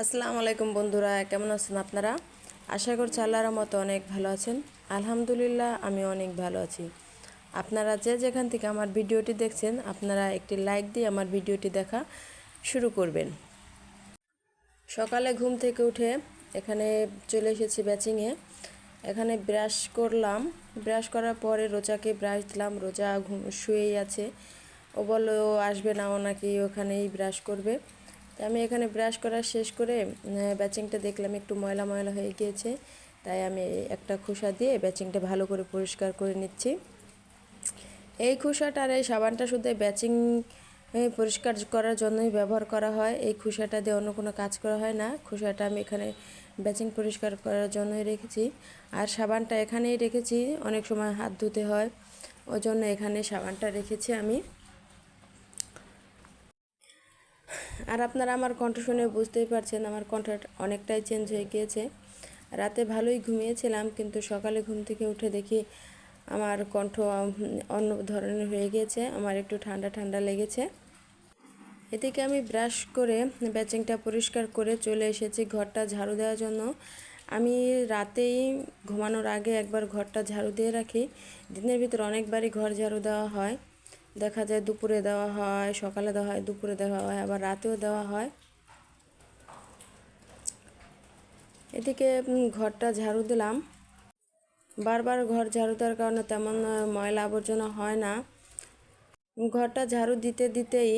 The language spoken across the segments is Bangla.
আসসালামু আলাইকুম বন্ধুরা, কেমন আছেন আপনারা? আশা করছি আল্লাহর মতো অনেক ভালো আছেন। আলহামদুলিল্লাহ, আমি অনেক ভালো আছি। আপনারা যে যেখান থেকে আমার ভিডিওটি দেখছেন, আপনারা একটি লাইক দিয়ে আমার ভিডিওটি দেখা শুরু করবেন। সকালে ঘুম থেকে উঠে এখানে চলে এসেছি ব্যাচিংয়ে। এখানে ব্রাশ করলাম। ব্রাশ করার পরে রোজাকে ব্রাশ দিলাম। রোজা শুয়েই আছে। ও বললো ও আসবে না, ও নাকি ওখানেই ব্রাশ করবে। তো আমি এখানে ব্রাশ করা শেষ করে ব্যাচিংটা দেখলাম একটু ময়লা ময়লা হয়ে গিয়েছে, তাই আমি একটা খোসা দিয়ে ব্যাচিংটা ভালো করে পরিষ্কার করে নিচ্ছি। এই খোসাটা আর এই সাবানটা শুধু ব্যাচিং পরিষ্কার করার জন্যই ব্যবহার করা হয়। এই খোসাটা দিয়ে অন্য কোনো কাজ করা হয় না। খোসাটা আমি এখানে ব্যাচিং পরিষ্কার করার জন্যই রেখেছি, আর সাবানটা এখানেই রেখেছি। অনেক সময় হাত ধুতে হয়, ওই জন্য এখানে সাবানটা রেখেছি আমি। আর আপনারা আমার কণ্ঠ শুনে বুঝতেই পারছেন আমার কণ্ঠটা অনেকটাই চেঞ্জ হয়ে গিয়েছে। রাতে ভালোই ঘুমিয়েছিলাম, কিন্তু সকালে ঘুম থেকে উঠে দেখি আমার কণ্ঠ অন্য ধরনের হয়ে গিয়েছে। আমার একটু ঠান্ডা ঠান্ডা লেগেছে। এদিকে আমি ব্রাশ করে ব্যাচিংটা পরিষ্কার করে চলে এসেছি ঘরটা ঝাড়ু দেওয়ার জন্য। আমি রাতেই ঘুমানোর আগে একবার ঘরটা ঝাড়ু দিয়ে রাখি। দিনের ভিতর অনেকবারই ঘর ঝাড়ু দেওয়া হয়। দেখা যায় দুপুরে দেওয়া হয়, সকালে দেওয়া হয়, দুপুরে দেওয়া হয়, আবার রাতেও দেওয়া হয়। এদিকে ঘরটা ঝাড়ু দিলাম। বারবার ঘর ঝাড়ু দেওয়ার কারণে তেমন ময়লা আবর্জনা হয় না। ঘরটা ঝাড়ু দিতে দিতেই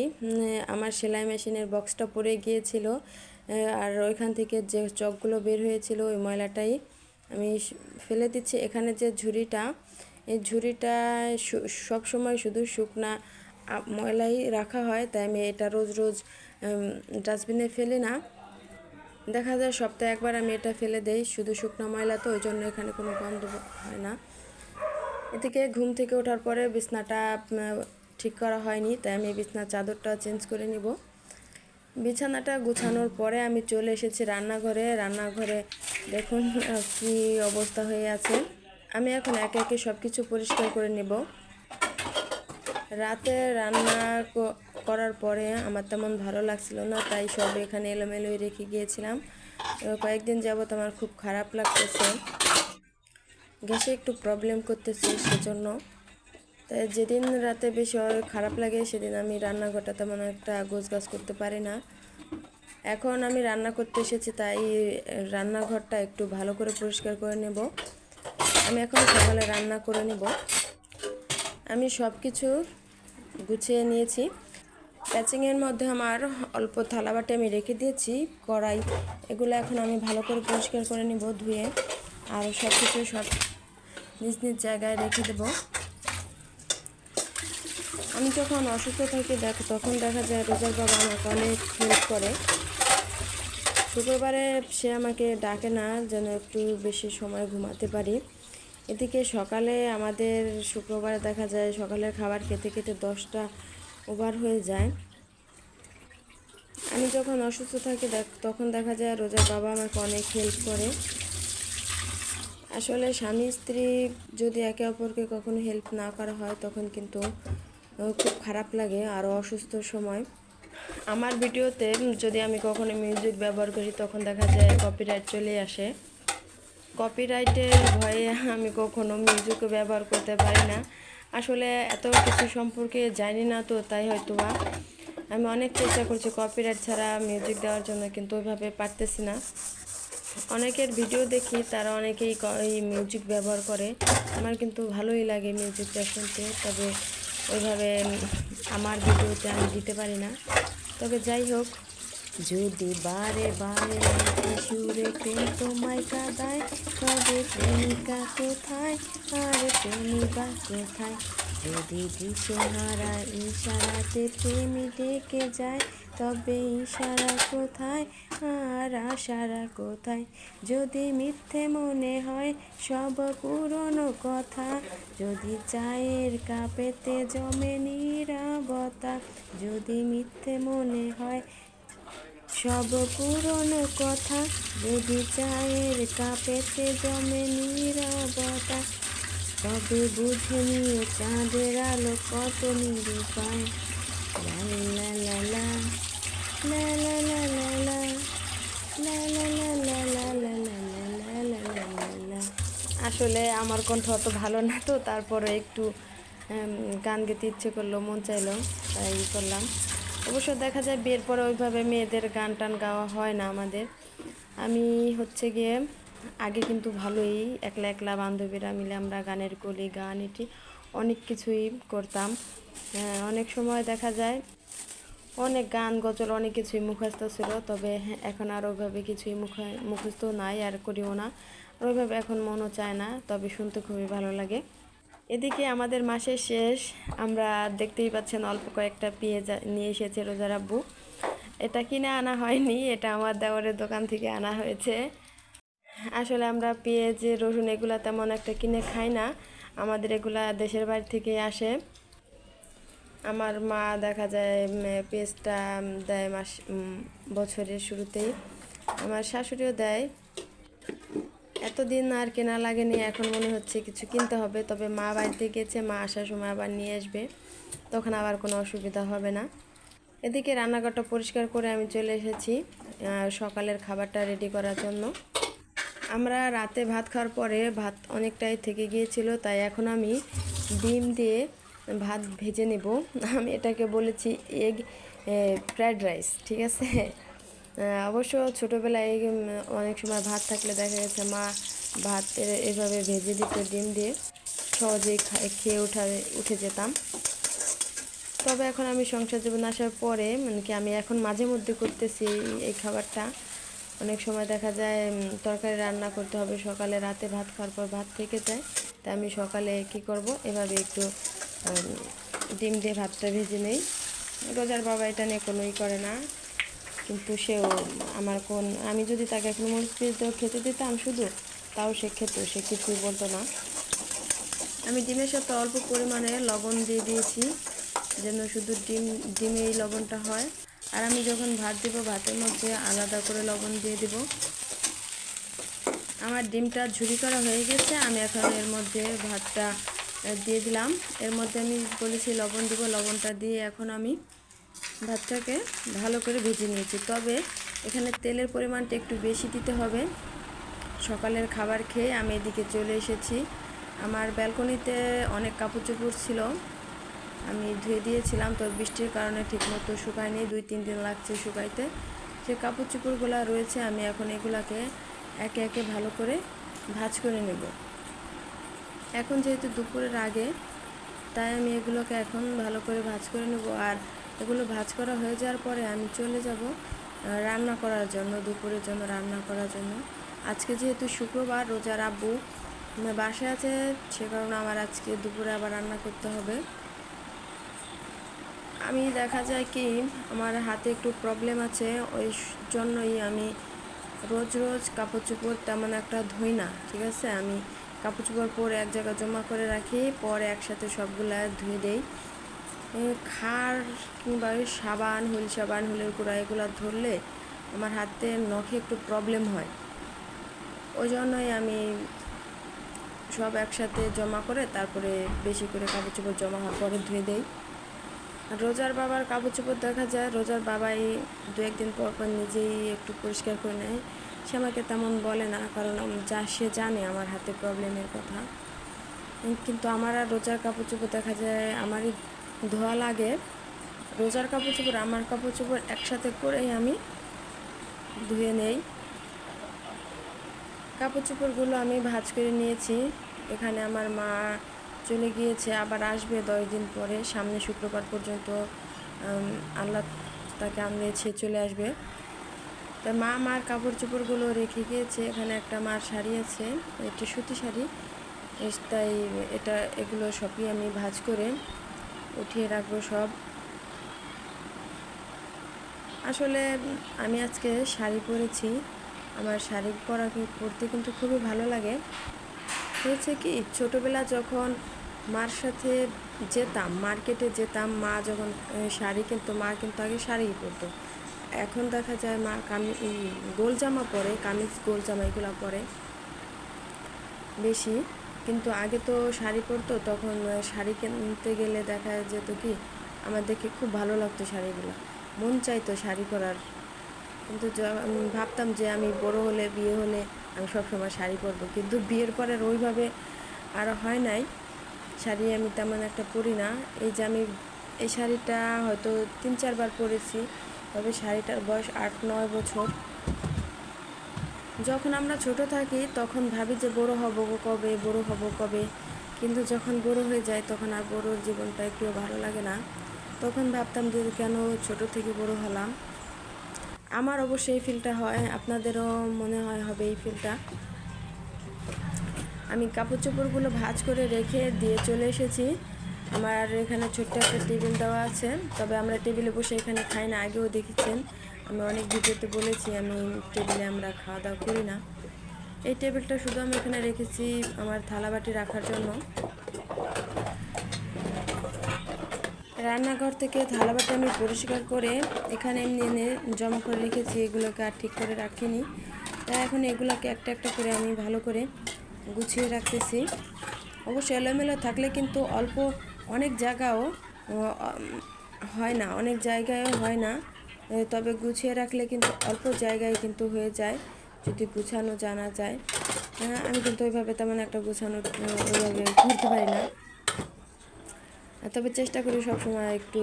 আমার সেলাই মেশিনের বক্সটা পড়ে গিয়েছিল, আর ওইখান থেকে যে চকগুলো বের হয়েছিল ওই ময়লাটাই আমি ফেলে দিচ্ছি। এখানে যে ঝুড়িটা, এই ঝুড়িটা সব সময় শুধু শুকনা ময়লাই রাখা হয়, তাই আমি এটা রোজ রোজ ডাস্টবিনে ফেলি না। দেখা যায় সপ্তাহে একবার আমি এটা ফেলে দেই, শুধু শুকনো ময়লা, তো ওই জন্য এখানে কোনো গন্ধ হয় না। এদিকে ঘুম থেকে ওঠার পরে বিছনাটা ঠিক করা হয়নি, তাই আমি বিছনার চাদরটা চেঞ্জ করে নিব। বিছানাটা গুছানোর পরে আমি চলে এসেছি রান্নাঘরে। রান্নাঘরে দেখুন কি অবস্থা হয়ে আছে। আমি এখন একে একে সব কিছু পরিষ্কার করে নেব। রাতে রান্না করার পরে আমার তেমন ভালো লাগছিল না, তাই সব এখানে এলোমেলোই রেখে গিয়েছিলাম। কয়েকদিন যাবত আমার খুব খারাপ লাগতেছে, গ্যাসে একটু প্রবলেম করতেছে, সেজন্য। তাই যেদিন রাতে বেশি খারাপ লাগে সেদিন আমি রান্নাঘরটা তেমন একটা গোছগাছ করতে পারি না। এখন আমি রান্না করতে এসেছি, তাই রান্নাঘরটা একটু ভালো করে পরিষ্কার করে নেব। আমি এখন সকালে রান্না করে নেব। আমি সব কিছু গুছিয়ে নিয়েছি। প্যাচিংয়ের মধ্যে আমার অল্প থালাবাটি আমি রেখে দিয়েছি, কড়াই, এগুলো এখন আমি ভালো করে পরিষ্কার করে নেব ধুয়ে, আর সব কিছু সব নিজ নিজ জায়গায় রেখে দেব। আমি যখন অসুস্থ থাকি তখন দেখা যায় রোজার বাবা আমাকে অনেক হেল্প করে। শুক্রবারে সে আমাকে ডাকে না যেন একটু বেশি সময় ঘুমাতে পারি। এদিকে সকালে আমাদের শুক্রবারে দেখা যায় সকালের খাবার খেতে খেতে 10টা ওভার হয়ে যায়। আমি যখন অসুস্থ থাকি তখন দেখা যায় রোজার বাবা আমাকে অনেক হেল্প করে। আসলে স্বামী স্ত্রী যদি একে অপরকে কখনো হেল্প না করা হয় তখন কিন্তু খুব খারাপ লাগে, আরও অসুস্থ সময়। আমার ভিডিওতে যদি আমি কখনো মিউজিক ব্যবহার করি তখন দেখা যায় কপিরাইট চলে আসে। কপিরাইটের ভয়ে আমি কখনো মিউজিকও ব্যবহার করতে পারি না। আসলে এত কিছু সম্পর্কে জানি না, তো তাই হয়তো বা আমি অনেক চেষ্টা করছি কপিরাইট ছাড়া মিউজিক দেওয়ার জন্য, কিন্তু ওইভাবে পারতেছি না। অনেকের ভিডিও দেখি তারা অনেকেই এই মিউজিক ব্যবহার করে, আমার কিন্তু ভালোই লাগে মিউজিকটা শুনতে, তবে ওইভাবে আমার ভিডিওতে আমি দিতে পারি না। তবে যাই হোক, যদি বারে বারে সুরে প্রেম তোমায় কাঁদায়, তবে প্রেমিকা কোথায় আর প্রেমিকা কোথায়? যদি দিশেহারা ইশারাতে প্রেমী ডেকে যায়, তবে ইশারা কোথায় আর আশারা কোথায়? যদি মিথ্যে মনে হয় সব পুরনো কথা, যদি চায়ের কাপেতে জমে নীরবতা, যদি মিথ্যে মনে হয় সব পুরনো কথা, যদি চায়ের কাপেতে জমে নীরবতা, তবে বুঝে নিও চাঁদের আলো কত নিরূপায়। লা লা লা লা লা লা লা লা লা আসলে আমার কণ্ঠ অত ভালো না, তো তারপরে একটু গান গেতে ইচ্ছে করলো, মন চাইলো, তাই করলাম। অবশ্য দেখা যায় বিয়ের পরে ওইভাবে মেয়েদের গান টান গাওয়া হয় না আমাদের। আমি হচ্ছে গিয়ে আগে কিন্তু ভালোই একলা একলা বান্ধবীরা মিলে আমরা গানের কলি গান এটি অনেক কিছুই করতাম। অনেক সময় দেখা যায় অনেক গান গজল অনেক কিছুই মুখস্থ ছিল, তবে এখন আর ওইভাবে কিছুই মুখস্থ নাই, আর করিও না। ওইভাবে এখন মনও চায় না, তবে শুনতে খুবই ভালো লাগে। এদিকে আমাদের মাসের শেষ, আমরা দেখতেই পাচ্ছেন অল্প কয়েকটা পেঁয়াজ নিয়ে এসেছে রোজার আব্বু। এটা কিনে আনা হয়নি, এটা আমার দেওয়ারের দোকান থেকে আনা হয়েছে। আসলে আমরা পেঁয়াজ রসুন এগুলা তেমন একটা কিনে খাই না, আমাদের এগুলা দেশের বাড়ি থেকে আসে। আমার মা দেখা যায় পেঁয়াজটা দেয় বছরের শুরুতেই, আমার শাশুড়িও দেয়। এতদিন আর কেনা লাগেনি, এখন মনে হচ্ছে কিছু কিনতে হবে, তবে মা বাড়িতে গেছে, মা আসার সময় আবার নিয়ে আসবে, তখন আবার কোনো অসুবিধা হবে না। এদিকে রান্নাঘরটা পরিষ্কার করে আমি চলে এসেছি সকালের খাবারটা রেডি করার জন্য। আমরা রাতে ভাত খাওয়ার পরে ভাত অনেকটাই থেকে গিয়েছিল, তাই এখন আমি ডিম দিয়ে ভাত ভেজে নেব। আমি এটাকে বলেছি এগ ফ্রায়েড রাইস, ঠিক আছে। অবশ্য ছোটোবেলায় অনেক সময় ভাত থাকলে দেখা গেছে মা ভাত এভাবে ভেজে দিত ডিম দিয়ে, সহজেই খেয়ে উঠে যেতাম। তবে এখন আমি সংসার জীবন আসার পরে মানে কি আমি এখন মাঝে মধ্যে করতেছি এই খাবারটা। অনেক সময় দেখা যায় তরকারি রান্না করতে হবে, সকালে রাতে ভাত খাওয়ার পর ভাত থেকে যায়, তাই আমি সকালে কি করব, এভাবে একটু ডিম দিয়ে ভাতটা ভেজে নেই। রোজার বাবা এটা নিয়ে কোনোই করে না, কিন্তু সেও আমি যদি তাকে এখন মরিচ পিস দিয়ে খেতে দিতাম শুধু, তাও সে খেত, সে কিছুই বলতো না। আমি ডিমের সাথে অল্প পরিমাণে লবণ দিয়ে দিয়েছি, যেন শুধু ডিমেই লবণটা হয়। আর আমি যখন ভাত দিব, ভাতের মধ্যে আলাদা করে লবণ দিয়ে দিব। আমার ডিমটা ঝুরি করা হয়ে গেছে, আমি এখন এর মধ্যে ভাতটা দিয়ে দিলাম। এর মধ্যে আমি বলেছি লবণ দিব, লবণটা দিয়ে এখন আমি ভাতটাকে ভালো করে ভেজে নিয়েছি। তবে এখানে তেলের পরিমাণটা একটু বেশি দিতে হবে। সকালের খাবার খেয়ে আমি এদিকে চলে এসেছি। আমার ব্যালকনিতে অনেক কাপড় চোপড় ছিল, আমি ধুয়ে দিয়েছিলাম, তো বৃষ্টির কারণে ঠিকমতো শুকায়নি, 2-3 দিন লাগছে শুকাইতে। যে কাপড় চোপড়গুলো রয়েছে আমি এখন এগুলাকে একে একে ভালো করে ভাঁজ করে নেব। এখন যেহেতু দুপুরের আগে, তাই আমি এগুলোকে এখন ভালো করে ভাঁজ করে নেব। আর এগুলো ভাঁজ করা হয়ে যাওয়ার পরে আমি চলে যাব রান্না করার জন্য, দুপুরের জন্য রান্না করার জন্য। আজকে যেহেতু শুক্রবার, রোজার আব্বু বাসায় আছে, সে কারণে আমার আজকে দুপুরে আবার রান্না করতে হবে। আমি দেখা যায় কি আমার হাতে একটু প্রবলেম আছে, ওই জন্যই আমি রোজ রোজ কাপড় চোপড় তেমন একটা ধুই না, ঠিক আছে। আমি কাপড় চোপড় পরে এক জায়গায় জমা করে রাখি, পরে একসাথে সবগুলা ধুয়ে দেই। খার কিংবা সাবান, হুলের গুঁড়া এগুলো ধরলে আমার হাতে নখে একটু প্রবলেম হয়, ওই জন্যই আমি সব একসাথে জমা করে তারপরে বেশি করে কাপড় চোপড় জমা হওয়ার পরে ধুয়ে দেই। রোজার বাবার কাপড় চোপড় দেখা যায় রোজার বাবাই 2-1 দিন পর পর নিজেই একটু পরিষ্কার করে নেয়, সে আমাকে তেমন বলে না, কারণ সে জানে আমার হাতে প্রবলেমের কথা। কিন্তু আমার আর রোজার কাপড় চোপড় দেখা যায় আমারই ধোয়া লাগে। রোজার কাপড় চোপড় আমার কাপড় চোপড় একসাথে করেই আমি ধুয়ে নেই। কাপড় চোপড়গুলো আমি ভাঁজ করে নিয়েছি। এখানে আমার মা চলে গিয়েছে, আবার আসবে 10 দিন পরে, সামনে শুক্রবার পর্যন্ত আল্লাহ তাকে আনলেছে, চলে আসবে। তাই মা আমার কাপড় চোপড়গুলো রেখে গিয়েছে। এখানে একটা মার শাড়ি আছে, একটা সুতি শাড়ি, তাই এগুলো সবই আমি ভাঁজ করে উঠিয়ে রাখবো সব। আসলে আমি আজকে শাড়ি পরেছি, আমার শাড়ি পরতে কিন্তু খুবই ভালো লাগে। হয়েছে কি ছোটোবেলা যখন মার সাথে যেতাম, মার্কেটে যেতাম, মা যখন শাড়ি কিনতো, মা কিন্তু আগে শাড়িই পরতো। এখন দেখা যায় মা গোল জামা পরে, কামিজ গোল জামা এগুলো পরে বেশি, কিন্তু আগে তো শাড়ি পরতো। তখন শাড়ি কিনতে গেলে দেখা যেত কি আমার দেখে খুব ভালো লাগতো শাড়িগুলো, মন চাইতো শাড়ি পরার। কিন্তু ভাবতাম যে আমি বড় হলে, বিয়ে হলে আমি সবসময় শাড়ি পরবো, কিন্তু বিয়ের পরে আর ওইভাবে আর হয় নাই। শাড়ি আমি তেমন একটা পরি না। এই যে আমি এই শাড়িটা হয়তো 3-4 বার পরেছি, তবে শাড়িটার বয়স 8-9 বছর। যখন আমরা ছোট থাকি তখন ভাবি যে বড় হব কবে, বড় হব কবে, কিন্তু যখন বড় হয়ে যায় তখন আর বড়োর জীবনটা একটুও ভালো লাগে না। তখন ভাবতাম যে কেন ছোট থেকে বড় হলাম। আমার অবশ্যই এই ফিলটা হয়, আপনাদেরও মনে হয় হবে এই ফিলটা। আমি কাপড় চোপড়গুলো ভাঁজ করে রেখে দিয়ে চলে এসেছি। আমার এখানে ছোট্ট একটা টেবিল দেওয়া আছে, তবে আমরা টেবিলে বসে এখানে খাই না। আগেও দেখেছেন, আমি অনেক ভিডিওতে বলেছি আমি টেবিলে আমরা খাওয়া দাওয়া করি না। এই টেবিলটা শুধু আমি এখানে রেখেছি আমার থালাবাটি রাখার জন্য। রান্নাঘর থেকে থালাবাটি আমি পরিষ্কার করে এখানে এমনি এনে জমা করে রেখেছি, এগুলোকে আর ঠিক করে রাখিনি। তাই এখন এগুলোকে একটা একটা করে আমি ভালো করে গুছিয়ে রাখতেছি। অবশ্য এলোমেলো থাকলে কিন্তু অনেক জায়গাও হয় না, অনেক জায়গায়ও হয় না। তবে গুছিয়ে রাখলে কিন্তু অল্প জায়গায় কিন্তু হয়ে যায় যদি গুছানো জানা যায়। আমি কিন্তু ওইভাবে তেমন একটা গুছানো ওইভাবে করতে পারি না, তবে চেষ্টা করি সবসময় একটু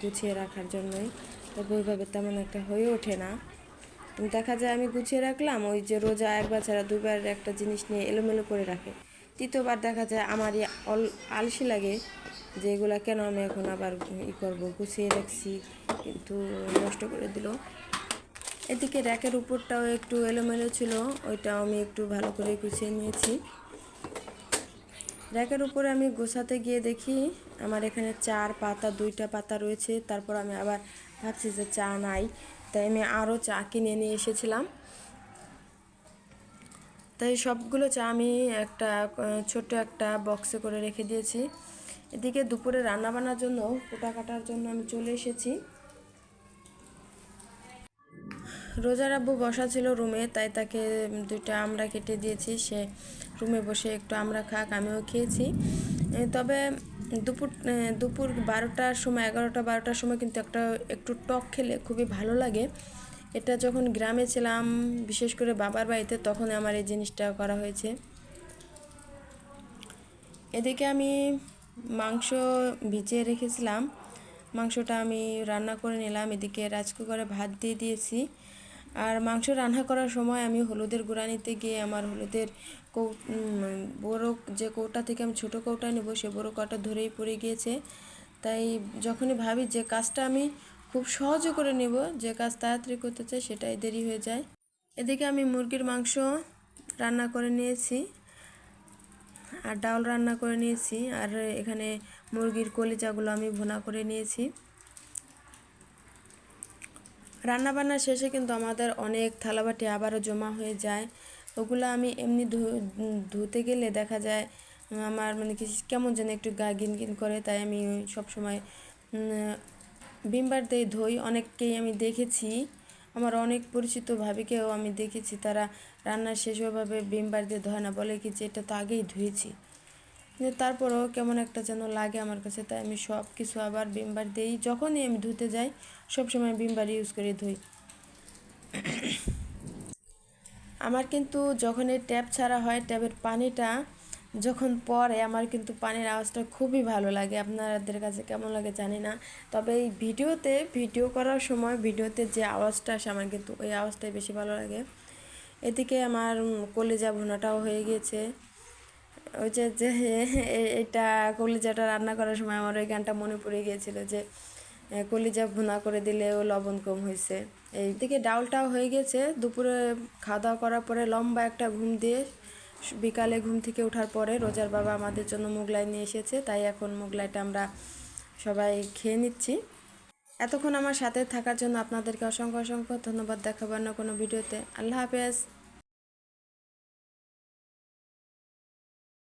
গুছিয়ে রাখার জন্যই। তবে ওইভাবে তেমন একটা হয়ে ওঠে না। দেখা যায় আমি গুছিয়ে রাখলাম, ওই যে রোজা একবার ছাড়া দুবার একটা জিনিস নিয়ে এলোমেলো করে রাখে, তৃতীয়বার দেখা যায় আমারই আলসি লাগে যে এগুলা কেন আমি এখন আবার করবো, গুছিয়ে রাখছি কিন্তু নষ্ট করে দিল। এদিকে র্যাকের উপরটাও একটু এলোমেলো ছিল, ওইটাও আমি একটু ভালো করে গুছিয়ে নিয়েছি। র্যাকের উপরে আমি গোছাতে গিয়ে দেখি আমার এখানে চার পাতা 2টা পাতা রয়েছে। তারপর আমি আবার ভাবছি যে চা নাই, তাই আমি আরও চা কিনে নিয়ে এসেছিলাম। তাই সবগুলো চা আমি একটা ছোট একটা বক্সে করে রেখে দিয়েছি। এদিকে দুপুরে রান্নাবান্নার জন্য কোটা কাটার জন্য আমি চলে এসেছি। রোজার আব্বু বসা ছিল রুমে, তাই তাকে 2টা আমড়া কেটে দিয়েছি, সে রুমে বসে একটু আমড়া খাক, আমিও খেয়েছি। তবে দুপুর দুপুর 12টার সময়, 11টা-12টার সময় কিন্তু একটু টক খেলে খুবই ভালো লাগে। এটা যখন গ্রামে ছিলাম, বিশেষ করে বাবার বাড়িতে, তখন আমার এই জিনিসটা করা হয়েছে। এদিকে আমি মাংস ভিজিয়ে রেখেছিলাম, মাংসটা আমি রান্না করে নিলাম। এদিকে রাইস কুকারে ভাত দিয়ে দিয়েছি। আর মাংস রান্না করার সময় আমি হলুদের গুঁড়া নিতে গিয়ে আমার হলুদের বড়ো যে কৌটা থেকে আমি ছোটো কৌটা নেব, সে বড়ো কৌটা ধরেই পড়ে গিয়েছে। তাই যখনই ভাবি যে কাজটা আমি খুব সহজে করে নেব, যে কাজ তাড়াতাড়ি করতে চাই, সেটাই দেরি হয়ে যায়। এদিকে আমি মুরগির মাংস রান্না করে নিয়েছি আর ডাল রান্না করে নিয়েছি, আর এখানে মুরগির কলিজাগুলো আমি ভুনা করে নিয়েছি। রান্নাবান্না শেষে কিন্তু আমাদের অনেক থালাবাটি আবারও জমা হয়ে যায়। ওগুলো আমি এমনি ধুতে গেলে দেখা যায় আমার মানে কি কেমন যেন একটু গা গিনগিন করে, তাই আমি সবসময় ভিমবার দিয়ে ধুই। অনেককেই আমি দেখেছি, আমার অনেক পরিচিত ভাবিকেও আমি দেখেছি তারা রান্নার শেষ ওইভাবে ভিমবার দিয়ে ধোয় না, বলে কি যে এটা তো আগেই ধুয়েছি। কিন্তু তারপরেও কেমন একটা যেন লাগে আমার কাছে, তাই আমি সব কিছু আবার ভিমবার দিই। যখনই আমি ধুতে যাই সবসময় ভিমবার ইউজ করে ধুই। আমার কিন্তু যখন এই ট্যাপ ছাড়া হয়, ট্যাপের পানিটা যখন পড়ে, আমার কিন্তু পানির আওয়াজটা খুবই ভালো লাগে। আপনাদের কাছে কেমন লাগে জানি না, তবে এই ভিডিও করার সময় ভিডিওতে যে আওয়াজটা আসে, আমার কিন্তু ওই আওয়াজটাই বেশি ভালো লাগে। এদিকে আমার কলিজা ভুনাটাও হয়ে গিয়েছে। ওই যে যে এটা কলিজাটা রান্না করার সময় আমার ওই গানটা মনে পড়ে গিয়েছিল যে কলিজা ভুনা করে দিলেও লবণ কম হয়েছে। এইদিকে ডাউলটাও হয়ে গেছে। দুপুরে খাওয়া দাওয়া করার পরে লম্বা একটা ঘুম দিয়ে বিকালে ঘুম থেকে ওঠার পরে রোজার বাবা আমাদের জন্য মোগলাই নিয়ে এসেছে, তাই এখন মোগলাইটা আমরা সবাই খেয়ে নিচ্ছি। এতক্ষণ আমার সাথে থাকার জন্য আপনাদেরকে অসংখ্য অসংখ্য ধন্যবাদ। দেখাবো অন্য কোনো ভিডিওতে। আল্লাহ হাফেজ।